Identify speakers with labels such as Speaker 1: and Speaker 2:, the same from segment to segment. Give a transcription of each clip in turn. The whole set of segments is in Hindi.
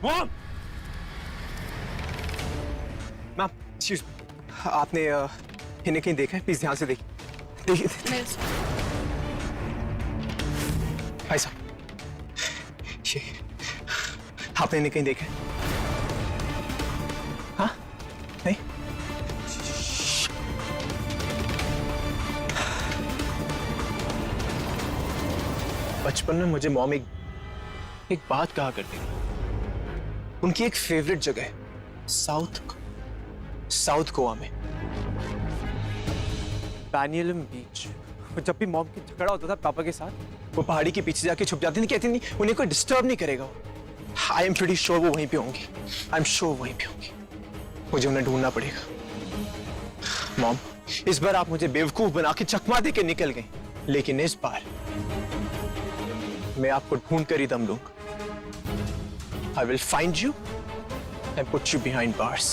Speaker 1: मॉम! मैम, एक्सक्यूज, आपने इन्हें कहीं देखा है? प्लीज ध्यान से देखिए। भाई साहब, ये आपने इन्हें कहीं देखा है? हाँ? नहीं? बचपन में मुझे मॉम एक बात कहा करती थी। उनकी एक फेवरेट जगह है साउथ गोवा में, पैनियलम बीच। जब भी मॉम की झगड़ा होता था पापा के साथ, वो पहाड़ी के पीछे जाके छुप जाती थी, कहती नहीं उन्हें कोई डिस्टर्ब नहीं करेगा। आई एम प्रीटी श्योर वो वहीं पे होंगी। आई एम श्योर वहीं पे होंगी। मुझे उन्हें ढूंढना पड़ेगा। मॉम, इस बार आप मुझे बेवकूफ बना के चकमा दे के निकल गई, लेकिन इस बार मैं आपको ढूंढ कर ही दम लूंगा। I will find you and put you behind bars.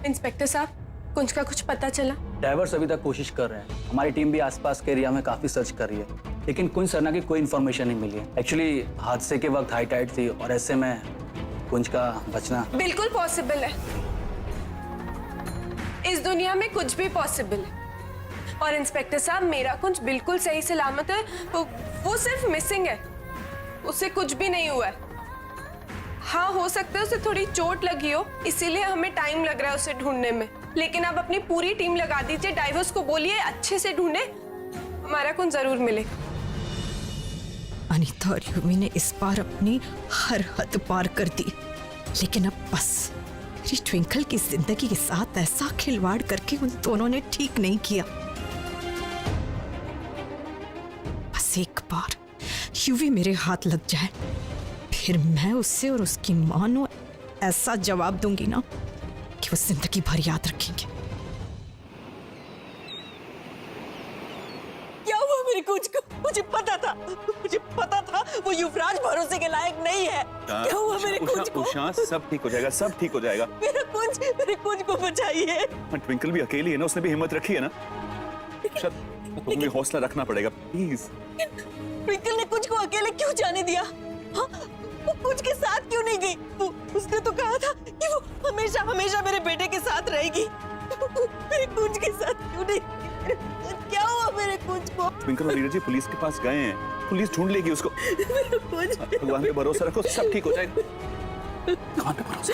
Speaker 2: Inspector साहब, कुंज का कुछ पता चला?
Speaker 3: ड्राइवर्स अभी तक कोशिश कर रहे हैं। हमारी टीम भी आसपास के एरिया में काफी सर्च कर रही है, लेकिन कुंज सरना की कोई इन्फॉर्मेशन नहीं मिली है। एक्चुअली हादसे के वक्त हाई टाइड थी और ऐसे में कुंज का बचना
Speaker 2: बिल्कुल पॉसिबल है। इस दुनिया में कुछ भी पॉसिबल है। और इंस्पेक्टर साहब, मेरा कुंज बिल्कुल सही सलामत है। वो सिर्फ मिसिंग है, उसे कुछ भी नहीं हुआ है। हाँ, हो सकता है उसे थोड़ी चोट लगी हो, इसीलिए हमें टाइम लग रहा है उसे ढूंढने में। लेकिन आप अपनी पूरी टीम लगा दीजिए, ड्राइवर्स को बोलिए अच्छे से ढूंढे, हमारा कुंज जरूर मिलेगा।
Speaker 4: अनीता और युमी ने इस बार अपनी हर हद पार कर दी, लेकिन अब बस मेरी ट्विंकल की जिंदगी के साथ ऐसा खिलवाड़ करके उन दोनों ने ठीक नहीं किया। बस एक बार युवी मेरे हाथ लग जाए, फिर मैं उससे और उसकी मां को ऐसा जवाब दूंगी ना कि वो जिंदगी भर याद रखेंगे।
Speaker 5: क्या हुआ मेरे कुंज को? मुझे पता था वो युवराज भरोसे के लायक नहीं है। क्या हुआ मेरे कुंज को?
Speaker 6: उषा, सब ठीक हो जाएगा, सब ठीक हो जाएगा।
Speaker 5: मेरे कुंज को बचाइए।
Speaker 6: ट्विंकल भी अकेली है ना, उसने भी हिम्मत रखी है ना। उषा, तुम्हें हौसला रखना पड़ेगा, प्लीज।
Speaker 5: ट्विंकल ने कुंज को अकेले क्यों जाने दिया? हाँ? वो कुंज के साथ क्यों नहीं गई? उसने तो कहा था कि वो हमेशा हमेशा मेरे बेटे के साथ रहेगी। मेरे कुंज के साथ क्यों नहीं? क्या हुआ मेरे कुंज को?
Speaker 6: ट्विंकल और नीरज जी पुलिस के पास गए हैं, पुलिस ढूंढ लेगी उसको। भगवान पे भरोसा रखो, सब ठीक हो जाएगा। भगवान पे भरोसा।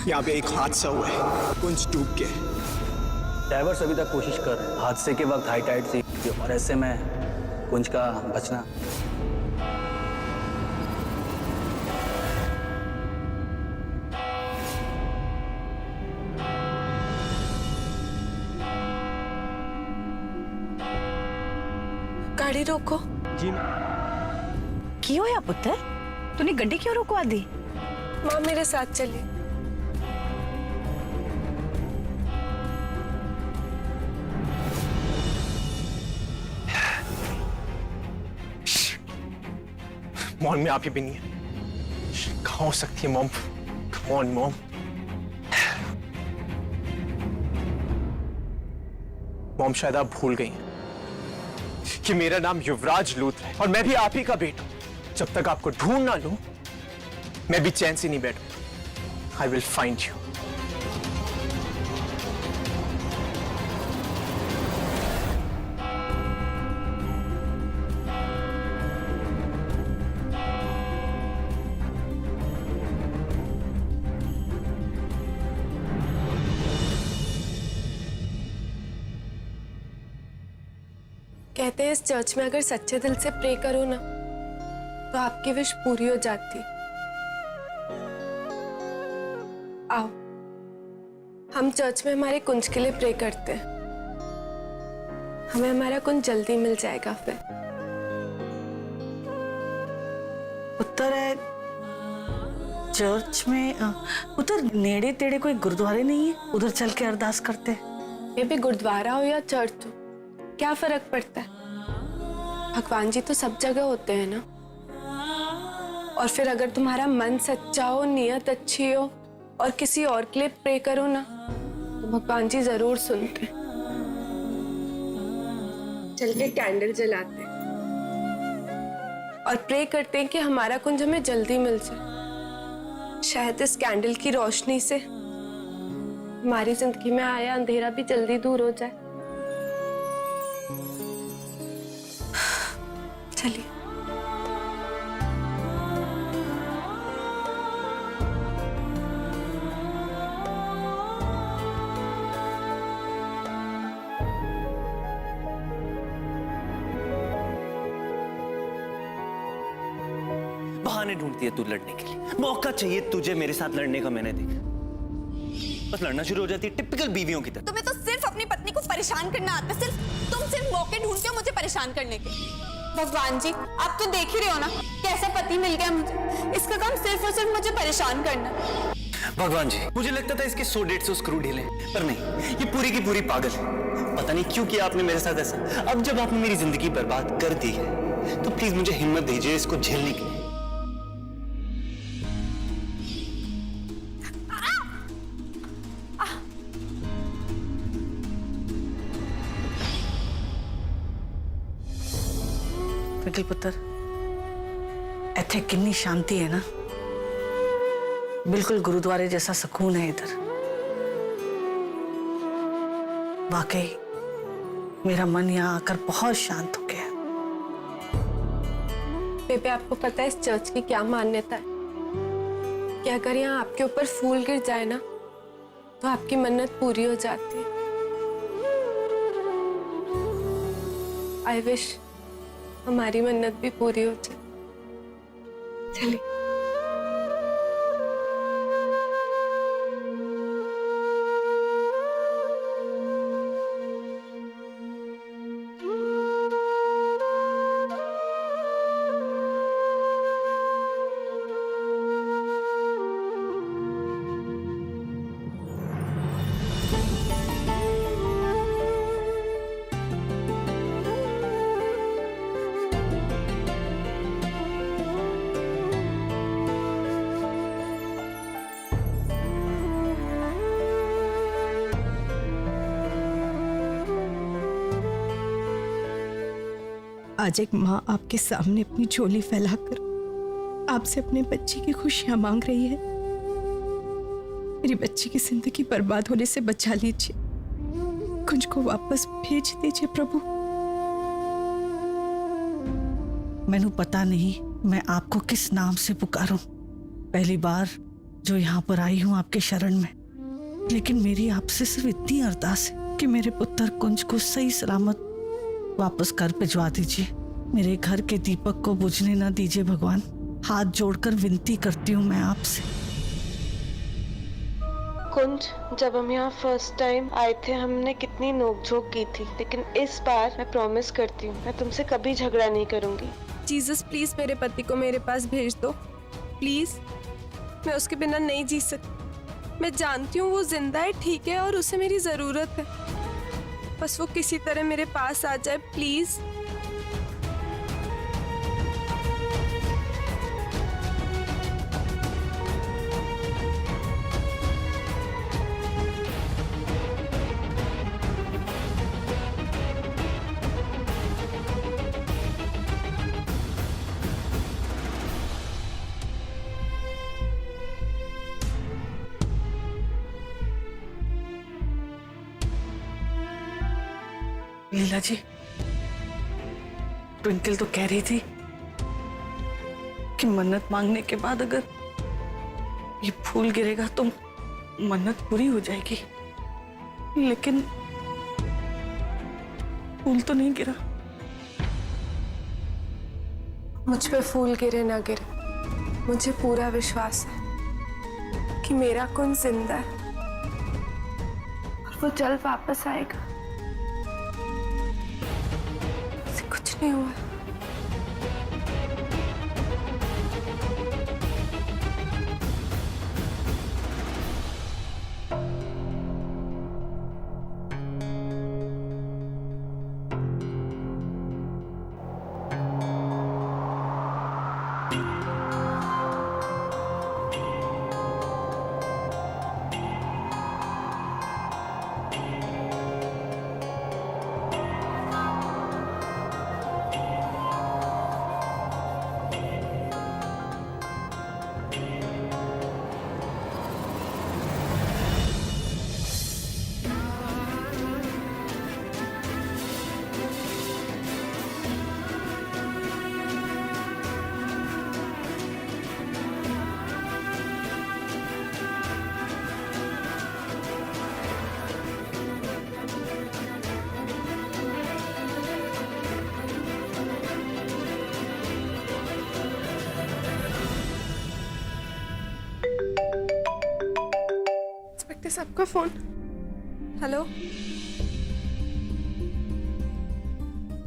Speaker 1: यहाँ पे एक हादसा हुआ है, कुंज डूब गया।
Speaker 3: ड्राइवर्स अभी तक कोशिश कर रहे हैं। हादसे के वक्त हाई टाइड थी और ऐसे में कुंज का बचना
Speaker 2: गाड़ी रोको।
Speaker 1: जी
Speaker 5: क्यों या पुत्र? तूने गड्डी क्यों रुकवा दी?
Speaker 2: माँ, मेरे साथ चलिए।
Speaker 1: मॉम में आप ही भी नहीं है। कहाँ हो सकती है mom? Come on mom. Mom, शायद आप भूल गई हैं कि मेरा नाम युवराज लूथरा है और मैं भी आप ही का बेटा हूं। जब तक आपको ढूंढ ना लूं, मैं भी चैन से नहीं बैठूंगा। I will find you.
Speaker 2: कहते हैं इस चर्च में अगर सच्चे दिल से प्रे करो ना, तो आपकी विश पूरी हो जाती। आओ, हम चर्च में हमारे कुंज के लिए प्रे करते हैं। हमें हमारा कुंज जल्दी मिल जाएगा फिर।
Speaker 5: उत्तर है चर्च में। उधर नेड़े तेड़े कोई गुरुद्वारे नहीं है? उधर चल के अरदास करते हैं।
Speaker 2: ये भी गुरुद्वारा हो या चर्च हो, क्या फर्क पड़ता है? भगवान जी तो सब जगह होते हैं ना। और फिर अगर तुम्हारा मन सच्चा हो, नियत अच्छी हो और किसी और के लिए प्रे करो ना, तो भगवान जी जरूर सुनते हैं। चल के कैंडल जलाते हैं और प्रे करते हैं कि हमारा कुंज हमें जल्दी मिल जाए। शायद इस कैंडल की रोशनी से हमारी जिंदगी में आया अंधेरा भी जल्दी दूर हो जाए। चलिए।
Speaker 7: बहाने ढूंढती है तू लड़ने के लिए, मौका चाहिए तुझे मेरे साथ लड़ने का। मैंने देखा बस लड़ना शुरू हो जाती है टिपिकल बीवियों की तरह।
Speaker 8: तुम्हें तो सिर्फ अपनी पत्नी को परेशान करना आता है। तुम सिर्फ मौके ढूंढते हो मुझे परेशान करने के। भगवान जी, आप तो देख ही रहे हो ना कैसा पति मिल गया मुझे। इसका काम सिर्फ और सिर्फ मुझे परेशान करना।
Speaker 7: भगवान जी, मुझे लगता था इसके 100-150 स्क्रू ढीले हैं, पर नहीं, ये पूरी की पूरी पागल है। पता नहीं क्यों किया आपने मेरे साथ ऐसा। अब जब आपने मेरी जिंदगी बर्बाद कर दी है तो प्लीज मुझे हिम्मत दीजिए इसको झेलने की।
Speaker 5: ट्विंकल पुत्र, इत्थे कितनी शांति है ना, बिल्कुल गुरुद्वारे जैसा सुकून है इधर। वाकई मेरा मन यहाँ आकर बहुत शांत हो गया।
Speaker 2: बेबे, आपको पता है इस चर्च की क्या मान्यता है कि अगर यहाँ आपके ऊपर फूल गिर जाए ना तो आपकी मन्नत पूरी हो जाती है। आई विश हमारी मन्नत भी पूरी हो जाए। चलिए।
Speaker 4: आज एक माँ आपके सामने अपनी झोली फैलाकर आपसे अपने बच्चे की खुशियां मांग रही है। मेरी बच्ची की जिंदगी बर्बाद होने से बचा लीजिए, कुंज को वापस भेज दीजिए प्रभु।
Speaker 5: मैनू पता नहीं मैं आपको किस नाम से पुकारूं। पहली बार जो यहाँ पर आई हूँ आपके शरण में, लेकिन मेरी आपसे सिर्फ इतनी अरदास है कि मेरे पुत्र कुंज को सही सलामत वापस घर भिजवा दीजिए। मेरे घर के दीपक को बुझने ना दीजिए भगवान। हाथ जोड़कर विनती करती हूँ मैं आपसे।
Speaker 2: कुंज, जब हम यहाँ फर्स्ट टाइम आए थे हमने कितनी नोकझोंक की थी, लेकिन इस बार मैं प्रॉमिस करती हूँ मैं तुमसे कभी झगड़ा नहीं करूंगी। जीसस प्लीज मेरे पति को मेरे पास भेज दो प्लीज। मैं उसके बिना नहीं जी सकती। मैं जानती हूँ वो जिंदा है, ठीक है, और उसे मेरी जरूरत है। बस वो किसी तरह मेरे पास आ जाए प्लीज।
Speaker 5: लीला जी, ट्विंकल तो कह रही थी कि मन्नत मांगने के बाद अगर ये फूल गिरेगा तो मन्नत पूरी हो जाएगी, लेकिन फूल तो नहीं गिरा।
Speaker 2: मुझ पे फूल गिरे ना गिरे, मुझे पूरा विश्वास है कि मेरा कुंज जिंदा है और वो जल्द वापस आएगा। उसे कुछ नहीं हुआ। साहब का फोन। हेलो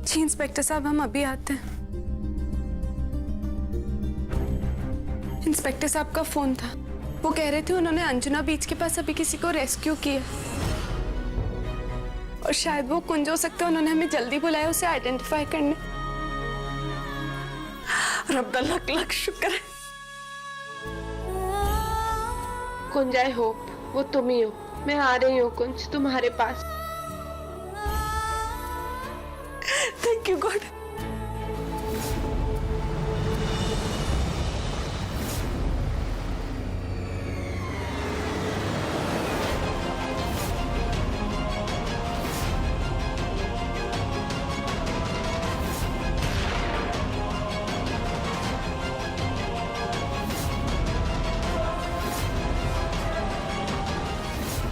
Speaker 2: जी इंस्पेक्टर साहब, हम अभी आते हैं। इंस्पेक्टर साहब का फोन था, वो कह रहे थे उन्होंने अंजुना बीच के पास अभी किसी को रेस्क्यू किया और शायद वो कुंज हो सकता है। उन्होंने हमें जल्दी बुलाया उसे आइडेंटिफाई करने।
Speaker 5: रब का लख लख शुक्र है।
Speaker 2: कुंज, आई होप वो तुम ही हो। मैं आ रही हूँ कुंज तुम्हारे पास।
Speaker 5: Thank you God.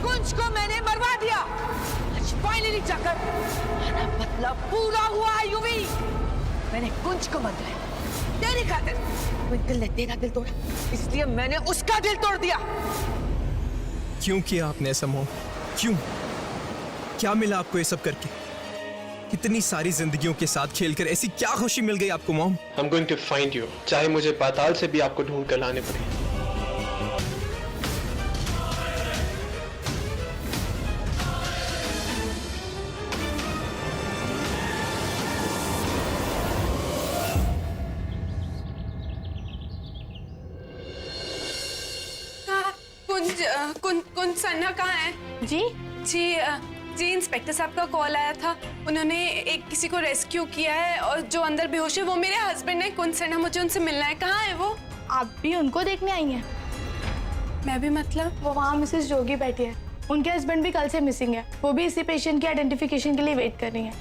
Speaker 5: कुंज को मैंने मरवा दिया। आज फाइनली जाकर आना मतलब पूरा हुआ यूवी। मैंने कुंज को मार दिया तेरी खातिर। ट्विंकल ने तेरा दिल तोड़ा, इसलिए मैंने उसका दिल तोड़ दिया।
Speaker 1: क्यों किया आपने ऐसा मॉम? क्यों? क्या मिला आपको ये सब करके? इतनी सारी जिंदगियों के साथ खेलकर ऐसी क्या खुशी मिल गई आपको mom?
Speaker 9: I'm going to find you, चाहे मुझे पाताल से भी आपको ढूंढ कर लाने पड़े।
Speaker 2: कुंज सन्ना कहाँ है? जी जी इंस्पेक्टर साहब का कॉल आया था। उन्होंने एक किसी को रेस्क्यू किया है और जो अंदर बेहोश है वो मेरे हस्बैंड है। कुंज सन्ना, मुझे उनसे मिलना है। कहाँ है वो?
Speaker 10: आप भी उनको देखने आई हैं?
Speaker 2: मैं भी मतलब?
Speaker 10: वो वहाँ मिसेस जोगी बैठी है, उनके हस्बैंड भी कल से मिसिंग है। वो भी इसी पेशेंट की आइडेंटिफिकेशन के लिए वेट कर रही हैं।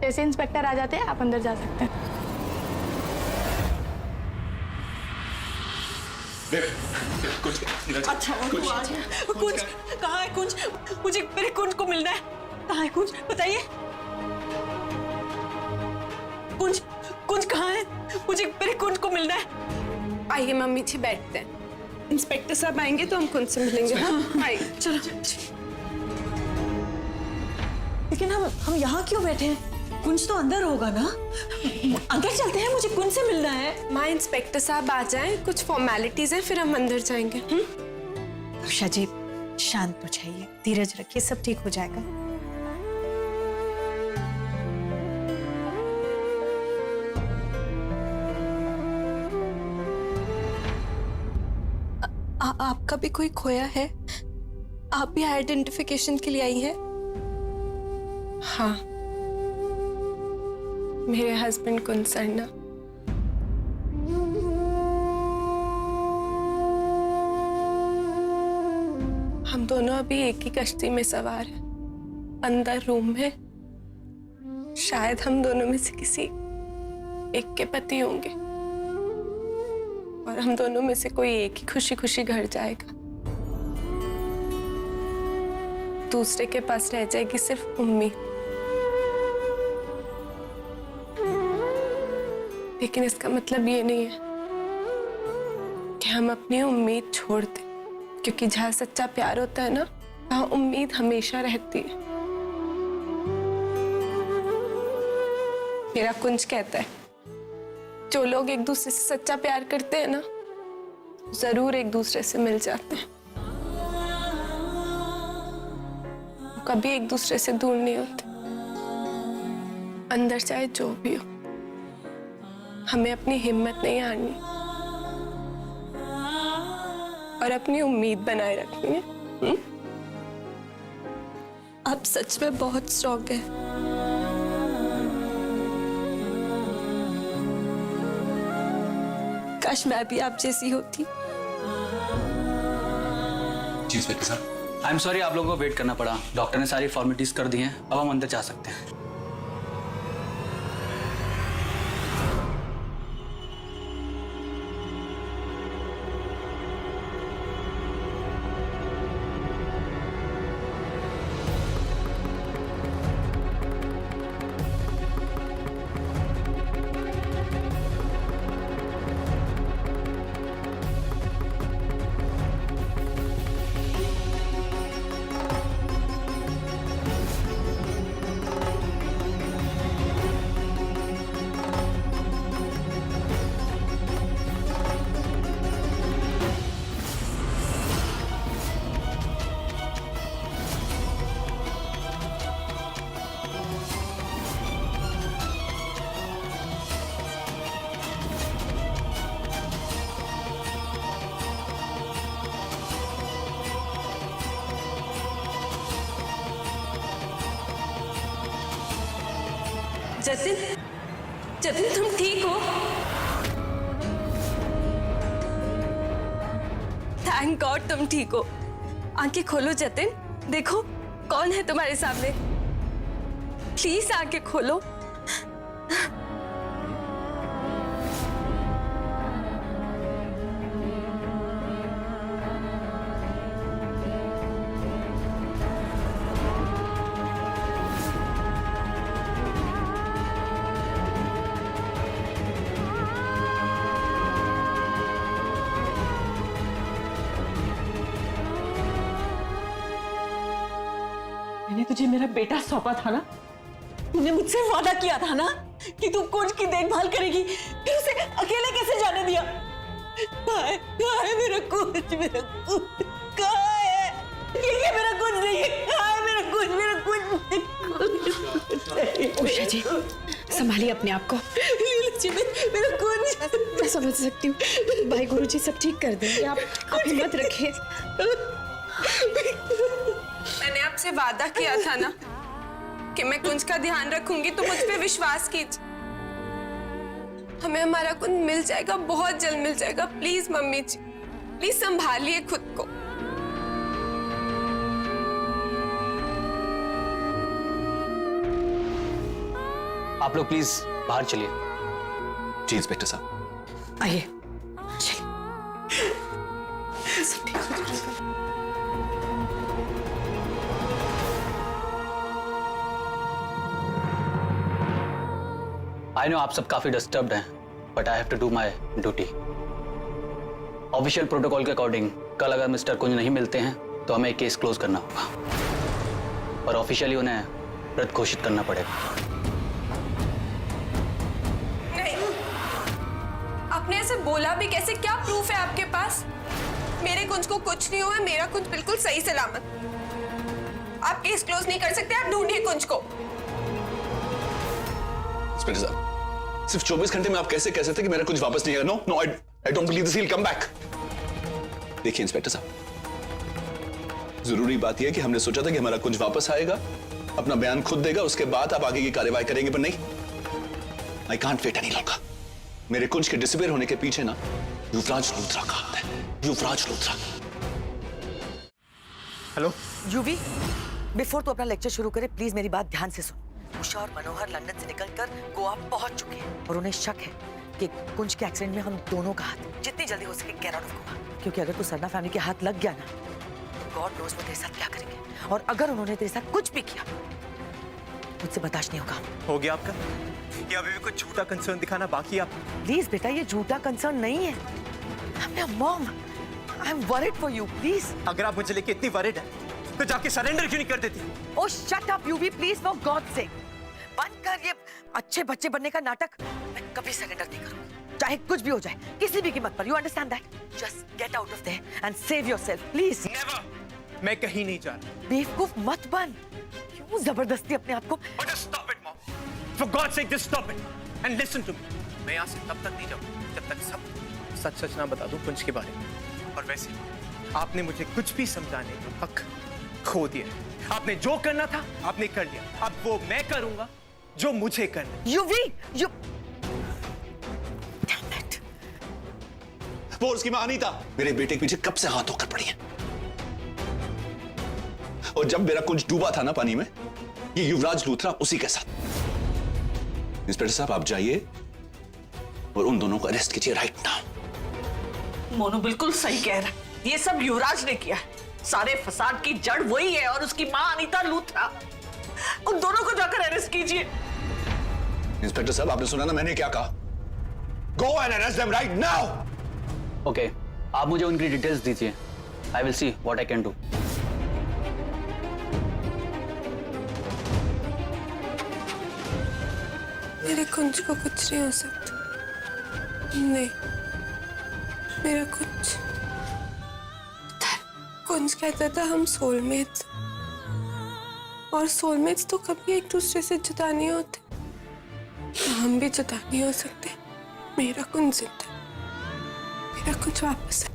Speaker 10: जैसे इंस्पेक्टर आ जाते हैं आप अंदर जा सकते हैं।
Speaker 5: अच्छा कुंज कहाँ है? कुंज, मुझे मेरे कुंज को मिलना है। कहाँ है कुंज, बताइए। कुंज कुंज कहाँ है? मुझे मेरे कुंज को मिलना है।
Speaker 2: आइए मम्मी जी, बैठते हैं। इंस्पेक्टर साहब आएंगे तो हम कुंज से मिलेंगे। हाँ आइए।
Speaker 5: चलो। लेकिन हम यहाँ क्यों बैठे हैं? कुंज तो अंदर होगा ना। अंदर चलते हैं, मुझे कुंज से मिलना है।
Speaker 2: माँ, इंस्पेक्टर साहब आ जाएं, कुछ फॉर्मेलिटीज हैं, फिर हम अंदर जाएंगे।
Speaker 11: उषा जी शांत हो जाइए, धीरज रखिए, सब ठीक हो जाएगा।
Speaker 2: आपका भी कोई खोया है? आप भी आइडेंटिफिकेशन के लिए आई हैं? हाँ, मेरे हस्बैंड कुंज सन्ना। हम दोनों अभी एक ही कश्ती में सवार हैं, अंदर रूम में। शायद हम दोनों में से किसी एक के पति होंगे और हम दोनों में से कोई एक ही खुशी खुशी घर जाएगा। दूसरे के पास रह जाएगी सिर्फ उम्मीद। लेकिन इसका मतलब ये नहीं है कि हम अपनी उम्मीद छोड़ दें, क्योंकि जहाँ सच्चा प्यार होता है ना, वहाँ उम्मीद हमेशा रहती है। मेरा कुंज कहता है, जो लोग एक दूसरे से सच्चा प्यार करते हैं ना, जरूर एक दूसरे से मिल जाते हैं। वो कभी एक दूसरे से दूर नहीं होते। अंदर चाहे जो भी हो, हमें अपनी हिम्मत नहीं हारनी और अपनी उम्मीद बनाए रखनी है। आप सच में बहुत स्ट्रॉन्ग हैं। काश मैं भी आप जैसी होती।
Speaker 3: जी इंस्पेक्टर साहब, आई एम सॉरी आप लोगों को वेट करना पड़ा। डॉक्टर ने सारी फॉर्मेलिटीज कर दी हैं, अब हम अंदर जा सकते हैं।
Speaker 2: जतिन, जतिन तुम ठीक हो? थैंक गॉड तुम ठीक हो। आंखें खोलो जतिन, देखो कौन है तुम्हारे सामने। प्लीज आंखें खोलो।
Speaker 5: मैंने तुझे मेरा बेटा सौंपा था ना, तूने मुझसे वादा किया था ना कि तू कुंज की देखभाल करेगी, फिर उसे अकेले कैसे जाने दिया? कहाँ है मेरा कुंज? मेरा कुंज कहाँ है? ये मेरा कुंज नहीं है, कहाँ है मेरा कुंज? मेरा कुंज
Speaker 4: उषा जी, संभालिए अपने आप को।
Speaker 5: मेरा कुंज।
Speaker 4: मैं समझ सकती हूँ, भाई गुरुजी सब ठीक कर देंगे, आप हिम्मत रखिए।
Speaker 2: मैंने आपसे वादा किया था ना कि मैं कुंज का ध्यान रखूंगी, तो मुझ पे विश्वास कीजिए। हमें हमारा कुंज मिल जाएगा, बहुत जल्द मिल जाएगा। प्लीज मम्मी जी, प्लीज संभालिए खुद को।
Speaker 3: आप लोग प्लीज बाहर चलिए।
Speaker 6: जी इंस्पेक्टर साहब।
Speaker 4: आइए, चलिए। सब ठीक हो जाएगा।
Speaker 3: आई नो आप सब काफी डिस्टर्ब्ड हैं, but I have to do my duty. Official protocol के अकॉर्डिंग कल अगर मिस्टर कुंज नहीं मिलते हैं तो हमें केस क्लोज करना होगा और ऑफिशियली उन्हें मृत घोषित करना पड़ेगा।
Speaker 2: नहीं, आपने ऐसे बोला भी कैसे? क्या प्रूफ है आपके पास? मेरे कुंज को कुछ नहीं हुआ, मेरा कुंज बिल्कुल सही सलामत। आप केस क्लोज नहीं कर सकते, आप ढूंढिए कुंज को।
Speaker 6: इंस्पेक्टर साहब, सिर्फ 24 घंटे में आप कैसे कह सकते कि मेरा कुछ वापस नहीं आएगा? No no, I don't believe this, he will come back. देखिए इंस्पेक्टर साहब, जरूरी बात यह है कि हमने सोचा था कि हमारा कुछ वापस आएगा, अपना बयान खुद देगा, उसके बाद आप आगे की कार्रवाई करेंगे, पर नहीं। I can't wait any longer. मेरे कुंज के डिसअपीयर होने के पीछे ना युवराज लूथरा का हाथ है। युवराज लूथरा।
Speaker 1: हेलो
Speaker 5: यूवी, बिफोर तू अपना लेक्चर शुरू करे, प्लीज मेरी बात ध्यान से सुन। उषा और मनोहर लंदन से निकलकर गोवा पहुंच चुके हैं और उन्हें शक है कि कुंज के एक्सीडेंट में हम दोनों का हाथ जितनी जल्दी हो सके गेट आउट ऑफ गोवा। क्योंकि अगर तू सरना फैमिली के हाथ लग गया ना, तो गॉड नोज वो तेरे साथ क्या करेंगे। और अगर उन्होंने तेरे साथ कुछ भी किया, मुझसे बर्दाश्त नहीं होगा।
Speaker 1: हो गया आपका? ये अभी भी कुछ झूठा कंसर्न दिखाना बाकी है आप?
Speaker 5: प्लीज बेटा, ये झूठा कंसर्न नहीं है। I'm your mom. I'm worried for you, please.
Speaker 1: अगर आप मुझे लेके इतनी वरिड है तो जाके सरेंडर क्यों नहीं कर देती?
Speaker 5: Oh, shut up, Yuvi, please, for God's sake. बंद कर ये अच्छे बच्चे बनने का नाटक। मैं कभी सरेंडर नहीं करूंगी, चाहे कुछ भी हो जाए, किसी भी कीमत पर। You understand that? Just get out of there and save yourself, please.
Speaker 1: Never. मैं कहीं नहीं जा रहा।
Speaker 5: बेवकूफ मत बन। क्यों जबरदस्ती अपने आप को?
Speaker 1: Oh, just stop it, Mom. For God's sake, just stop it and listen to me. मैं यहाँ से तब तक नहीं जाऊँगा जब तक सब सच ना बता दूं कुंज के बारे में। और वैसे आपने मुझे कुछ भी समझाने का हक खो दिया। आपने जो करना था आपने कर लिया, अब वो मैं करूंगा जो मुझे करना है।
Speaker 5: You Damn it.
Speaker 6: वो उसकी मां अनीता मेरे बेटे के पीछे कब से हाथ होकर पड़ी है। और जब मेरा कुंज डूबा था ना पानी में, ये युवराज लूथरा उसी के साथ। इंस्पेक्टर साहब, आप जाइए और उन दोनों को अरेस्ट कीजिए राइट नाउ।
Speaker 5: मोनू बिल्कुल सही कह रहा है, ये सब युवराज ने किया है। सारे फसाद की जड़ वही है और उसकी मां अनीता लूथरा। उन दोनों को जाकर अरेस्ट कीजिए।
Speaker 6: इंस्पेक्टर साहब, आपने सुना ना मैंने क्या कहा? Go and arrest them right now.
Speaker 3: Okay, आप मुझे उनकी डिटेल्स दीजिए। I will see what I can do.
Speaker 2: मेरे कुंज को कुछ नहीं हो सकता। नहीं, मेरा कुंज। कुंज कहता था हम सोलमेट्स, और सोलमेट्स तो कभी एक दूसरे से जुदा नहीं होते। तो हम भी जुदा नहीं हो सकते। मेरा कुंज जिंदा, मेरा कुंज वापस है।